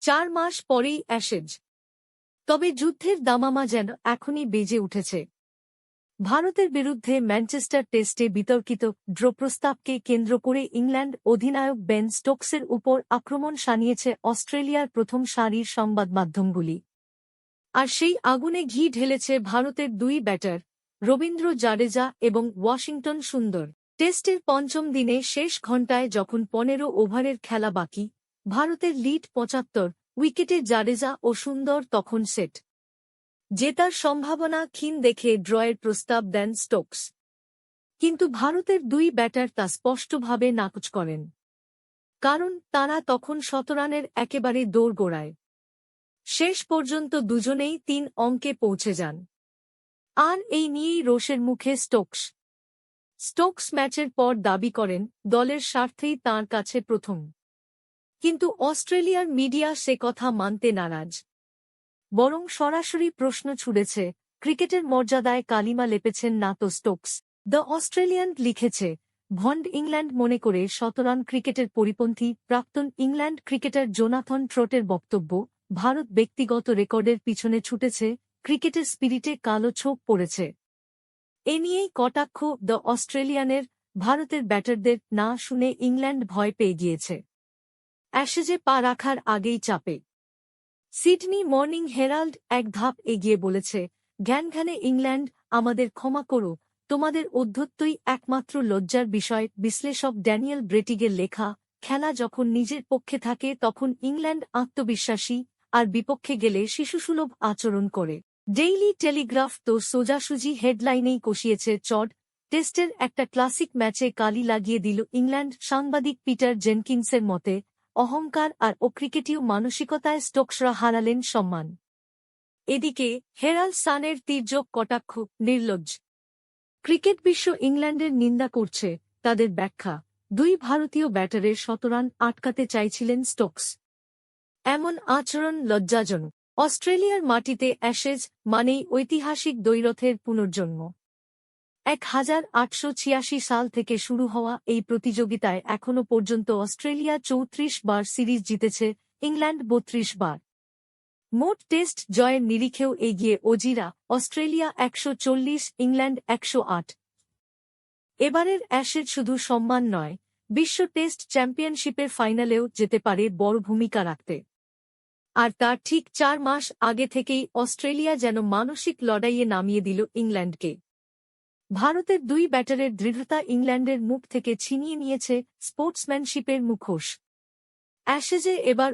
4 মাস পরেই অ্যাশেজ। তবে যুদ্ধের দামামা যেন এখনই বেজে উঠেছে। ভারতের বিরুদ্ধে ম্যানচেস্টার টেস্টে বিতর্কিত ড্র প্রস্তাবকে কেন্দ্র করে ইংল্যান্ড অধিনায়ক বেন স্টোকসের উপর আক্রমণ শানিয়েছে অস্ট্রেলিয়ার প্রথম সারির সংবাদমাধ্যমগুলি। আর সেই আগুনে ঘি ঢেলেছে ভারতের দুই ব্যাটার রবীন্দ্র জাডেজা এবং ওয়াশিংটন সুন্দর। টেস্টের পঞ্চম দিনে শেষ ঘণ্টায় যখন 15 ওভারের খেলা বাকি, ভারতের লিড 75, উইকেটে জাডেজা ও সুন্দর তখন সেট জেতার সম্ভাবনা ক্ষীণ দেখে ড্রয়ের প্রস্তাব দেন স্টোকস। কিন্তু ভারতের দুই ব্যাটার তা স্পষ্টভাবে নাকচ করেন। কারণ তারা তখন 17 রানের একেবারে দোরগোড়ায়। শেষ পর্যন্ত দুজনেই 3 অঙ্কে পৌঁছে যান। আর এই নিয়েই রোষের মুখে স্টোকস ম্যাচের পর দাবি করেন দলের স্বার্থেই তাঁর কাছে প্রথম। কিন্তু অস্ট্রেলিয়ার মিডিয়া সে কথা মানতে নারাজ। বরং সরাসরি প্রশ্ন ছুড়েছে, ক্রিকেটের মর্যাদায় কালিমা লেপেছেন না তো স্টোকস? দ্য অস্ট্রেলিয়ান লিখেছে, ভন্ড ইংল্যান্ড মনে করে শতরান ক্রিকেটের পরিপন্থী প্রাক্তন ইংল্যান্ড ক্রিকেটার জোনাথন ট্রটের বক্তব্য, ভারত ব্যক্তিগত রেকর্ডের পিছনে ছুটেছে, ক্রিকেটের স্পিরিটে কালো ছোপ পড়েছে। এ নিয়েই কটাক্ষ দ্য অস্ট্রেলিয়ানের। ভারতের ব্যাটারদের না শুনে ইংল্যান্ড ভয় পেয়ে গিয়েছে। অ্যাশেজে পা রাখার আগেই চাপে। সিডনি মর্নিং হেরাল্ড এক ধাপ এগিয়ে বলেছে, ঘ্যানঘ্যানে ইংল্যান্ড, আমাদের ক্ষমা করো, তোমাদের অধ্যত্বই একমাত্র লজ্জার বিষয়। বিশ্লেষক ড্যানিয়েল ব্রেটিগের লেখা, খেলা যখন নিজের পক্ষে থাকে তখন ইংল্যান্ড আত্মবিশ্বাসী, আর বিপক্ষে গেলে শিশুসুলভ আচরণ করে। ডেইলি টেলিগ্রাফ তো সোজাসুজি হেডলাইনেই কষিয়েছে চড়। টেস্টের একটা ক্লাসিক ম্যাচে কালি লাগিয়ে দিল ইংল্যান্ড। সাংবাদিক পিটার জেনকিন্সের মতে, অহংকার আর অক্রিকেটীয় মানসিকতায় স্টোকসরা হারালেন সম্মান। এদিকে হেরাল্ড সানের তীর্যক কটাক্ষ, নির্লজ্জ। ক্রিকেট বিশ্ব ইংল্যান্ডের নিন্দা করছে। তাদের ব্যাখ্যা, দুই ভারতীয় ব্যাটারের 17 রান আটকাতে চাইছিলেন স্টোকস। এমন আচরণ লজ্জাজনক। অস্ট্রেলিয়ার মাটিতে অ্যাশেজ মানেই ঐতিহাসিক দ্বৈরথের পুনর্জন্ম। 1886 সাল থেকে শুরু হওয়া এই প্রতিযোগিতায় এখনও পর্যন্ত অস্ট্রেলিয়া 34 বার সিরিজ জিতেছে, ইংল্যান্ড 32 বার। মোট টেস্ট জয়ের নিরিখেও এগিয়ে অজিরা, অস্ট্রেলিয়া 140, ইংল্যান্ড 108। এবারের অ্যাশেজ শুধু সম্মান নয়, বিশ্ব টেস্ট চ্যাম্পিয়নশিপের ফাইনালেও যেতে পারে বড় ভূমিকা রাখতে। আর তার ঠিক 4 মাস আগে থেকেই অস্ট্রেলিয়া যেন মানসিক লড়াইয়ে নামিয়ে দিল ইংল্যান্ডকে। ভারতের দুই ব্যাটারের দৃঢ়তা ইংল্যান্ডের মুখ থেকে ছিনিয়ে নিয়েছে স্পোর্টসম্যানশিপের মুখোশ। অ্যাশেজে এবার